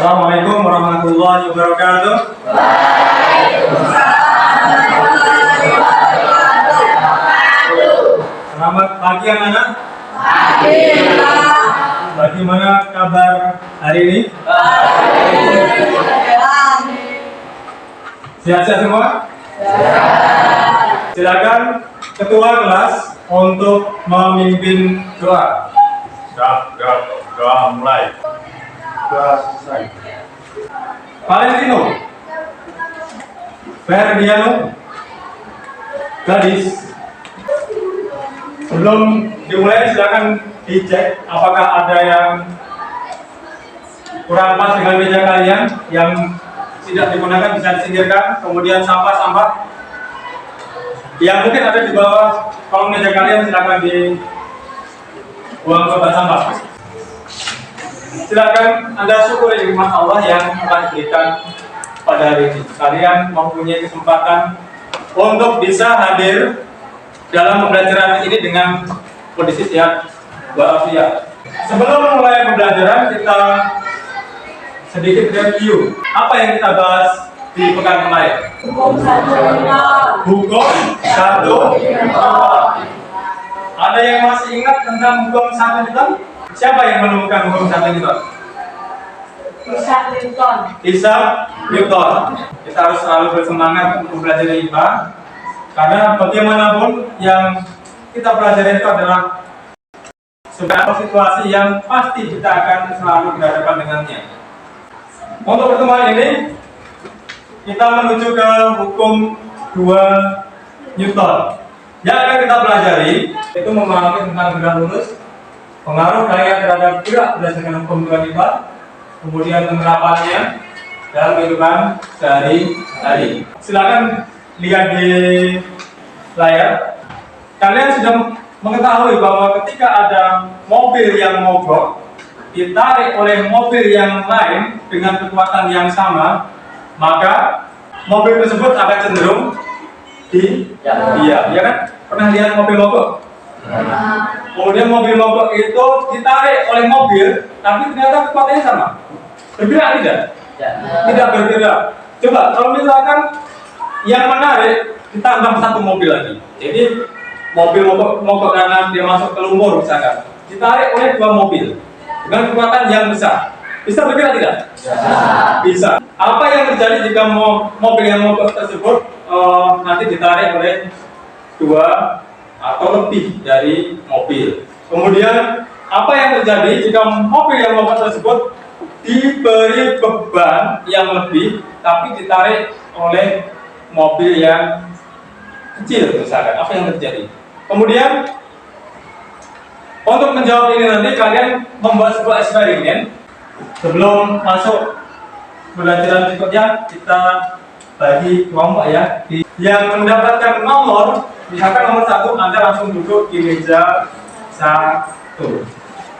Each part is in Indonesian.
Assalamualaikum warahmatullahi wabarakatuh. Selamat pagi anak-anak. Bagaimana kabar hari ini? Sehat-sehat semua? Silakan ketua kelas untuk memimpin doa. Doa mulai. Doa selesai. Valentino, Ferdiano, Gadis. Sebelum dimulai silakan dicek apakah ada yang kurang pas dengan meja kalian, yang tidak digunakan bisa disingkirkan. Kemudian sampah-sampah yang mungkin ada di bawah kolong meja kalian silakan dibuang ke bak sampah. Silakan Anda syukuri nikmat Allah yang telah diberikan pada hari ini. Kalian mempunyai kesempatan untuk bisa hadir dalam pembelajaran ini dengan kondisi sehat walafiat. Sebelum mulai pembelajaran, kita sedikit review apa yang kita bahas di pekan kemarin. Hukum 1 Newton. Ada yang masih ingat tentang hukum 1 Newton? Siapa yang menemukan hukum 1 Newton? Isaac Newton. Kita harus selalu bersemangat untuk belajar IPA, karena bagaimanapun yang kita pelajari itu adalah sebuah situasi yang pasti kita akan selalu berhadapan dengannya. Untuk pertemuan ini kita menuju ke hukum 2 Newton. Yang akan kita pelajari itu memahami tentang gerak lurus, pengaruh gaya terhadap gerak berdasarkan hukum 2 Newton, kemudian penerapannya dalam kehidupan sehari-hari. Silakan lihat di layar. Kalian sudah mengetahui bahwa ketika ada mobil yang mogok ditarik oleh mobil yang lain dengan kekuatan yang sama, maka mobil tersebut akan cenderung ya kan? Pernah lihat mobil mogok? Kemudian mobil mogok itu ditarik oleh mobil, tapi ternyata kekuatannya sama. Bergerak tidak? Tidak bergerak. Coba kalau misalkan yang menarik ditambah satu mobil lagi. Jadi mobil mogok karena dia masuk ke lumpur misalkan, ditarik oleh 2 mobil dengan kekuatan yang besar. Bisa bergerak tidak? Bisa. Apa yang terjadi jika mobil yang mogok tersebut nanti ditarik oleh 2 atau lebih dari mobil? Kemudian apa yang terjadi jika mobil yang mogok tersebut diberi beban yang lebih tapi ditarik oleh mobil yang kecil misalkan? Apa yang terjadi? Kemudian untuk menjawab ini nanti kalian membuat sebuah eksperimen. Sebelum masuk pembelajaran berikutnya, kita bagi kelompok ya. Yang mendapatkan nomor, misalkan nomor 1, Anda langsung duduk di meja 1.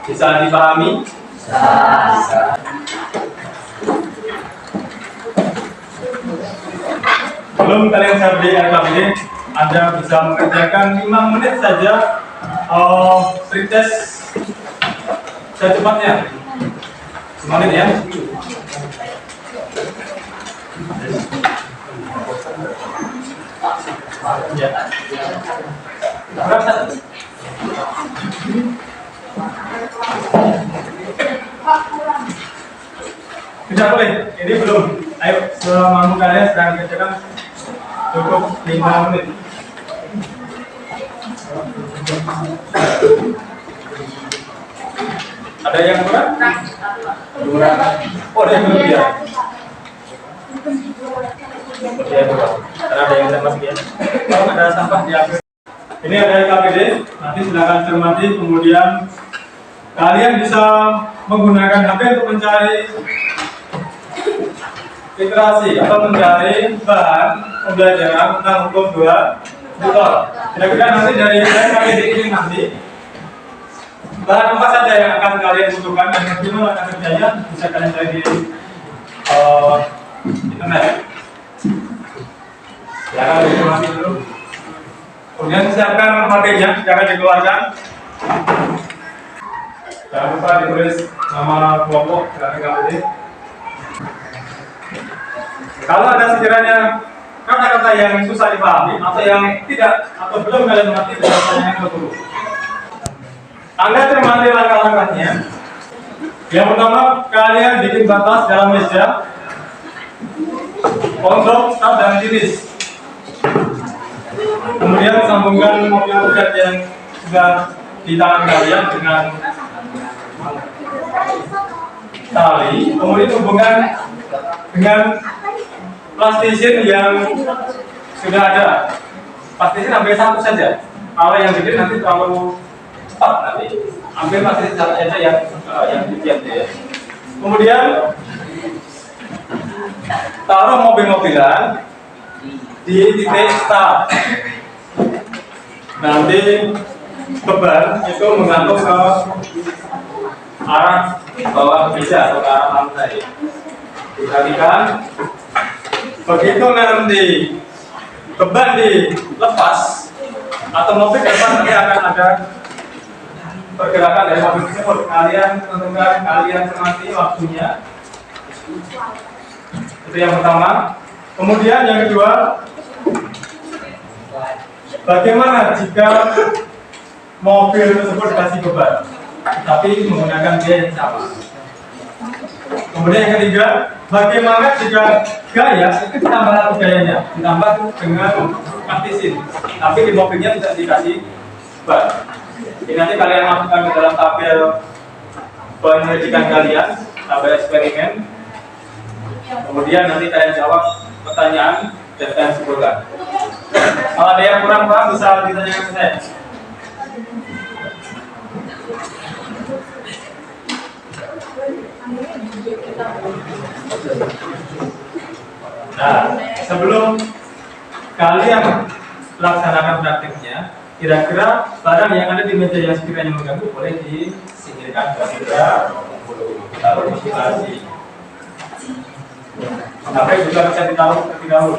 Bisa dipahami? Bisa. Sebelum kalian saya beri RKBD, Anda bisa mengerjakan 5 menit saja free test secepatnya. 5 menit ya. Berapa? Tidak boleh, ini belum. Ayo, semampu kalian sedang kerjakan cukup 5 menit. Ada yang kurang? Oh, ada yang belum ya? Ya, kurang. Karena ada yang tidak masuk ya. Kalau ada sampah diambil. Ini ada KPD, nanti silakan cermati. Kemudian kalian bisa menggunakan HP untuk mencari literasi atau mencari bahan pembelajaran tentang hukum 2 Newton. Kira-kira nanti dari KPD ini nanti bahan apa saja yang akan kalian butuhkan dan bagaimana akan kerjanya bisa kalian cari di internet. Silakan informasi dulu. Kemudian siapkan HP-nya, jangan dikeluarkan. Jangan lupa ditulis nama kelompok dari KPD. Kalau ada sekiranya kata-kata yang susah dipahami atau yang tidak atau belum kalian mengerti bahasanya yang betul, Anda cermati langkah-langkahnya. Yang pertama, kalian bikin batas dalam meja untuk start dan finish. Kemudian sambungkan mobil udat yang sudah di tangan kalian dengan tali, kemudian hubungkan dengan plastisin yang sudah ada. Plastisin ambil satu saja. Kalau yang gede nanti terlalu cepat nanti. Ambil plastisin satu saja yang dibiat ya. Kemudian taruh mobil-mobilan di titik start. Nanti beban itu menggantung ke arah bawah meja atau ke arah lantai. Perhatikan, begitu nanti beban dilepas atau mobil depan nanti akan ada pergerakan dari mobil tersebut. Kalian tentukan, kalian cermati waktunya. Itu yang pertama. Kemudian yang kedua, bagaimana jika mobil tersebut dikasih beban tapi menggunakan biaya yang sama? Kemudian yang ketiga, bagaimana jika gaya itu ditambah satu gayanya, ditambah dengan plastisin, tapi di mobilnya tidak dikasih beban. Jadi nanti kalian masukkan ke dalam tabel penyelidikan kalian, tabel eksperimen. Kemudian nanti kalian jawab pertanyaan dan kalian simpulkan. Kalau ada yang kurang paham bisa ditanyakan ke saya. Nah, sebelum kalian laksanakan praktiknya, kira-kira barang yang ada di meja yang sekiranya mengganggu boleh disingkirkan ke segera taruh motivasi. Sampai juga bisa ditaruh terlebih dahulu.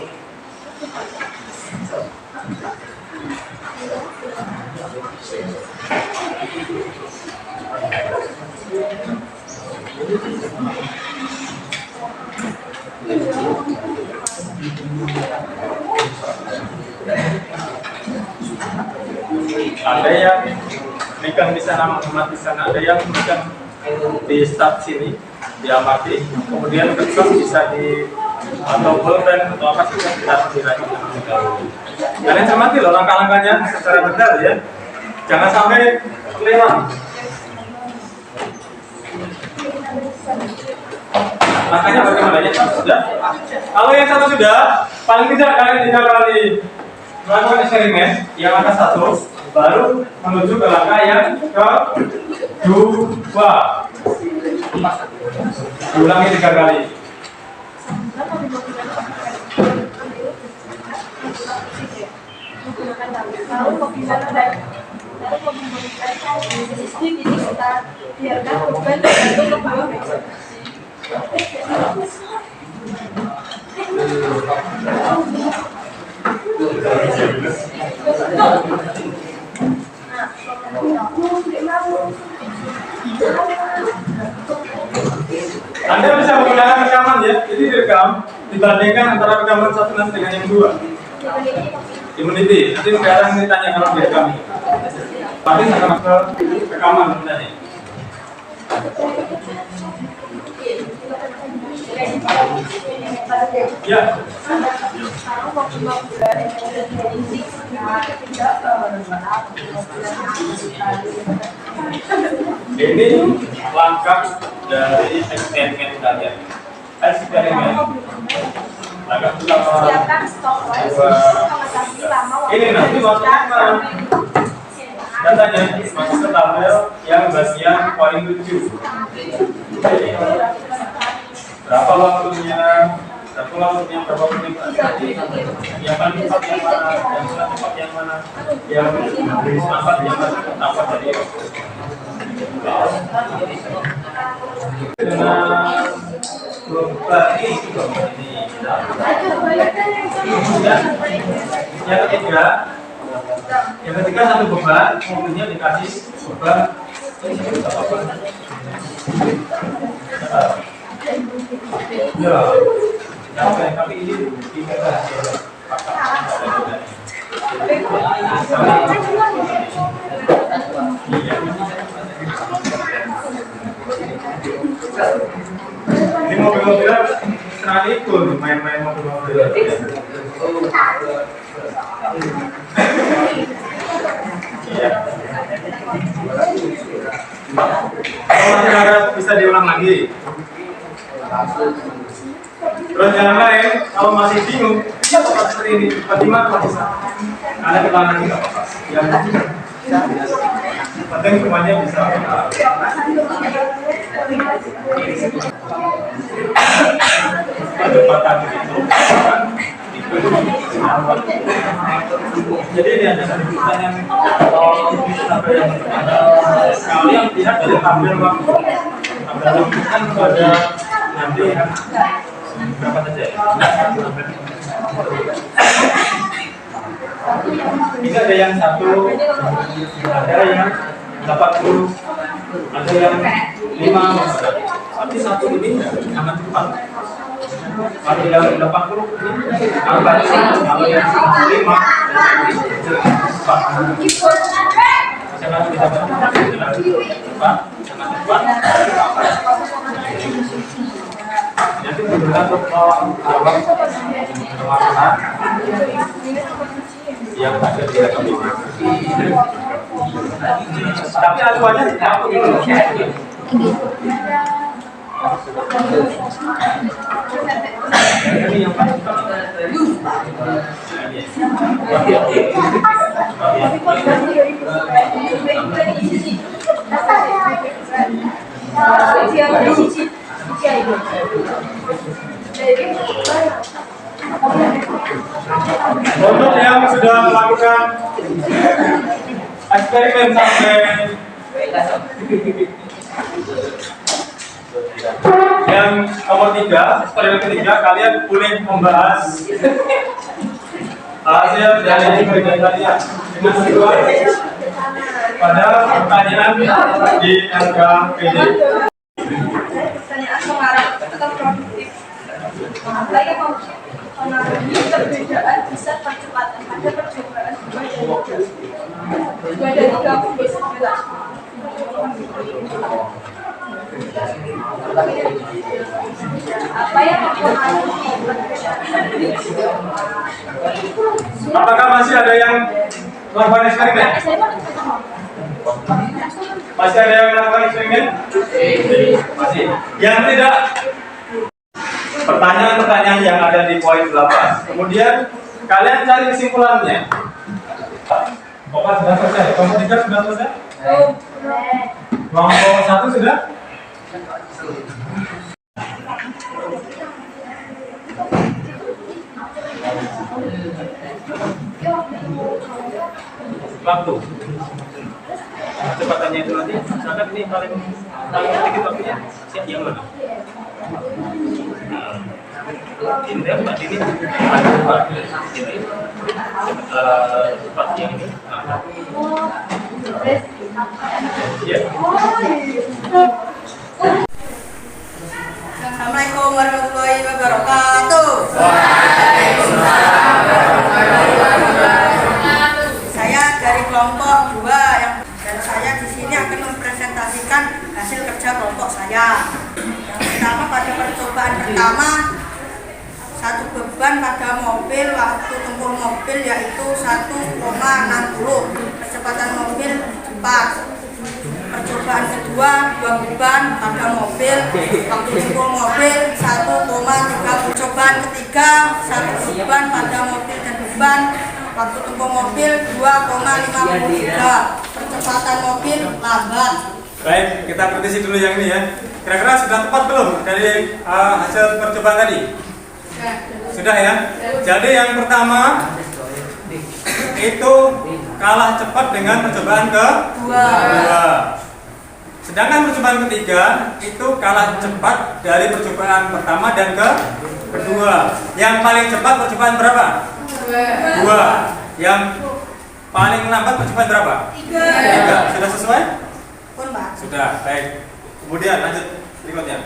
Ada yang megang di sana, mengamat di sana, ada yang megang di start sini, diamati, kemudian kertas bisa di atau bolpen atau apa sih yang kita diraih. Kalian cermati loh langkah-langkahnya secara benar ya, jangan sampai kelewat. Langkahnya bagaimana? Yang satu sudah. Kalau yang satu sudah, paling tidak kalian 3 kali melakukan eksperimen yang angka 1, baru menuju ke langkah yang kedua. Ulangi 3 kali. Anda bisa menggunakan rekaman ya, jadi direkam, dibandingkan antara rekaman satu nanti dengan yang 2. Immunity, nanti sekarang ditanya kalau direkam. Paling sama ke rekaman sebenarnya. Ya. Ini langkah dari eksperimen kalian. Eksperimen. Langkah pertama. Ini nanti masuknya datanya masuk ke tabel yang bagian poin 7. Berapa waktunya, berapa menit yang paling cepat yang mana, yang paling cepat yang mana, yang lebih cepat yang mana, apa tadi? Dengan beban ini. Yang ketiga satu beban, mobilnya dikasih beban. Ya. Tapi ini ini mobil-mobilan senang itu main-main mobil-mobilan. Iya. Kalau masih bisa diulang lagi. Terus yang lain, kalau masih bingung, seperti ini, bagaimana bisa? Ada keterangan lagi nggak apa-apa. Yang penting semuanya bisa. Kecepatan itu. Jadi ini ada satu pertanyaan kalian lihat dari tampil waktu kan pada nanti berapa saja ya? Ini ada yang 1, ada yang 80, ada yang 5, tapi 1 ini sangat cepat. Kalau yang 80 ini lambat, kalau yang 5 cepat. Sangat bisa cepat, sangat cepat. Nanti benar untuk jawab kemarahan yang ada di dalam ini. Tapi acuannya aku ini. Ini yang paling untuk yang sudah melakukan eksperimen sampai yang nomor 3, eksperimen ketiga, kalian boleh membahas hasil dari eksperimen kalian dengan sesuai pada pertanyaan di LKPD. Pertanyaan pengarah atau produktif. Perbedaan besar percepatan pada percobaan 2 dari 3 bisa jelas. Apa yang mempengaruhi perbedaan? Apakah masih ada yang melakukan eksperimen? Masih ada yang melakukan eksperimen? Masih. Yang tidak, pertanyaan-pertanyaan yang ada di poin 8. Kemudian kalian cari kesimpulannya. Kelompok sudah selesai. Kelompok 3 sudah selesai? Kelompok 1 sudah? Waktu. Kecepatannya itu nanti, misalkan ini paling sedikit waktunya, siap yang mana? Ini tempat ini cepat yang ini. Ya. Assalamualaikum warahmatullahi wabarakatuh. Saya dari kelompok 2 dan saya di sini akan mempresentasikan hasil kerja kelompok saya. Yang pertama, pada percobaan pertama, satu beban pada mobil, waktu tempuh mobil yaitu 1,60, kecepatan mobil 4. Percobaan kedua, 2 beban pada mobil, waktu tempuh mobil 1,30. Percobaan ketiga, 1 beban pada mobil dan beban, waktu tempuh mobil 2,53. Percepatan mobil lambat. Baik, kita kritisi dulu yang ini ya. Kira-kira sudah tepat belum dari hasil percobaan tadi? Sudah ya. Jadi yang pertama itu kalah cepat dengan percobaan kedua. Sedangkan percobaan ketiga itu kalah cepat dari percobaan pertama dan kedua. Yang paling cepat percobaan berapa? 2. Yang paling lambat percobaan berapa? 3. Sudah sesuai? Pun, Pak. Sudah, baik. Kemudian lanjut berikutnya.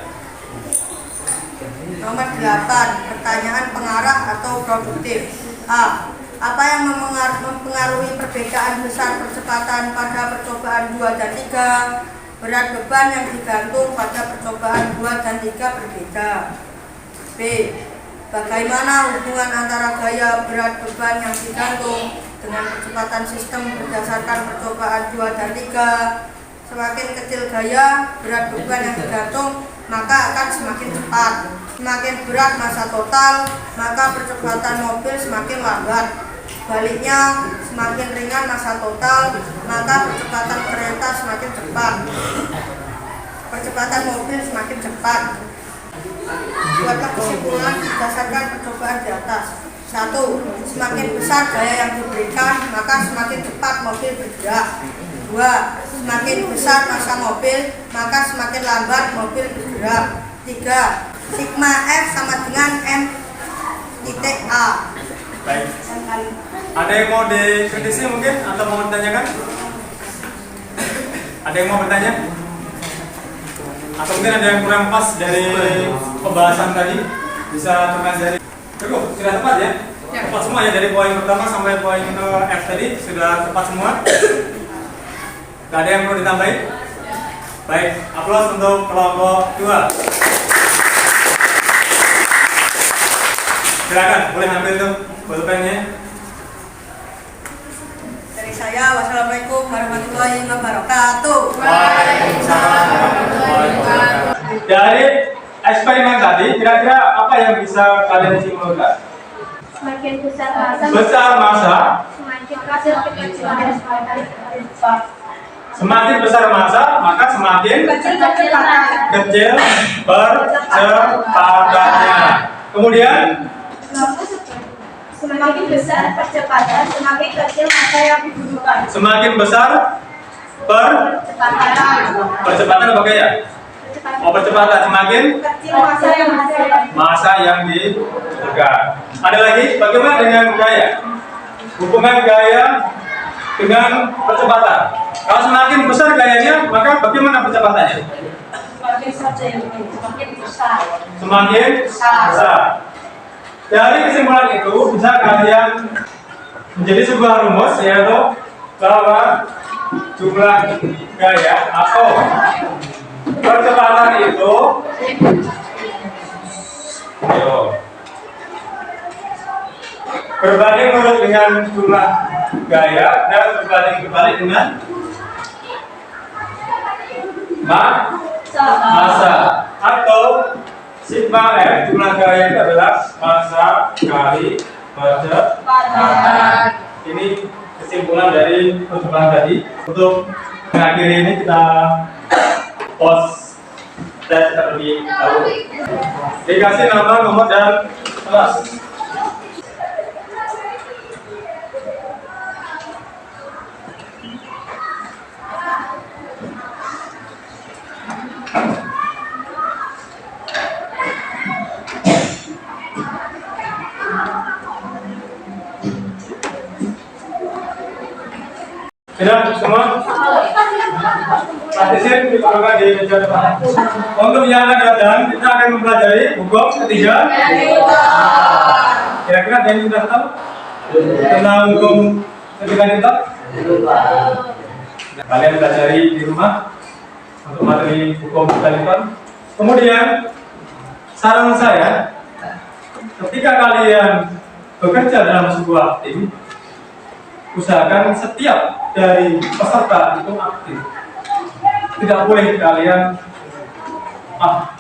Nomor 8, pertanyaan pengarah atau produktif. A. Apa yang mempengaruhi perbedaan besar percepatan pada percobaan 2 dan 3? Berat beban yang digantung pada percobaan 2 dan 3 berbeda. B. Bagaimana hubungan antara gaya berat beban yang digantung dengan kecepatan sistem berdasarkan percobaan 2 dan 3? Semakin kecil gaya berat beban yang digantung, maka akan semakin cepat. Semakin berat massa total, maka percepatan mobil semakin lambat. Baliknya, semakin ringan massa total, maka percepatan kereta semakin cepat. Percepatan mobil semakin cepat. Buatlah kesimpulan berdasarkan percobaan di atas. 1. Semakin besar gaya yang diberikan, maka semakin cepat mobil bergerak. 2. Semakin besar massa mobil, maka semakin lambat mobil bergerak. 3. Sigma F sama dengan M titik A. Baik. Ada yang mau dikritisi mungkin atau mau ditanyakan? Ada yang mau bertanya? Atau mungkin ada yang kurang pas dari pembahasan tadi? Bisa terkait dari cukup, sudah tepat ya? Tepat semua ya, dari poin pertama sampai poin F tadi sudah tepat semua. Gak ada yang perlu ditambahin? Baik, aplaus untuk kelompok 2. Silakan, boleh ambil tuh pulpennya. Dari saya, wassalamualaikum warahmatullahi wabarakatuh. Waalaikumsalam warahmatullahi wabarakatuh. Dari eksperimen tadi, kira-kira apa yang bisa kalian simpulkan? Semakin besar massa, semakin hasil kecil. Semakin besar massa, maka semakin kecil percepatannya. Kemudian Semakin besar percepatan, semakin kecil massa yang dibutuhkan. semakin besar percepatan apa gaya? Oh, percepatan, semakin Kecil massa yang dibutuhkan. Ada lagi, bagaimana dengan gaya? Hubungan gaya dengan percepatan. Kalau semakin besar gayanya, maka bagaimana percepatannya? semakin besar. Semakin besar. Dari kesimpulan itu bisa kalian menjadi sebuah rumus, yaitu bahwa jumlah gaya atau percepatan itu berbanding lurus dengan jumlah gaya dan berbanding terbalik dengan massa, atau sigma F jumlah gaya itu adalah massa kali percepatan. Ini kesimpulan dari percobaan tadi. Untuk mengakhiri ini kita pause tes terlebih dahulu. Dikasih nama, nomor, dan kelas. Sudah semua? Praktisnya ditaruhkan di meja depan. Untuk yang akan datang, kita akan mempelajari hukum ketiga. Kira-kira ada yang sudah tahu tentang hukum ketiga kita? Kalian pelajari di rumah untuk materi hukum ketiga. Kemudian saran saya, ketika kalian bekerja dalam sebuah tim, usahakan setiap dari peserta itu aktif. Tidak boleh kalian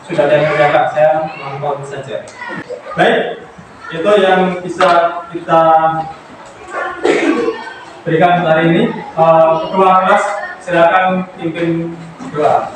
sudah ada yang kerjakan, saya nonton saja. Baik, itu yang bisa kita berikan hari ini. Ketua kelas silakan pimpin doa.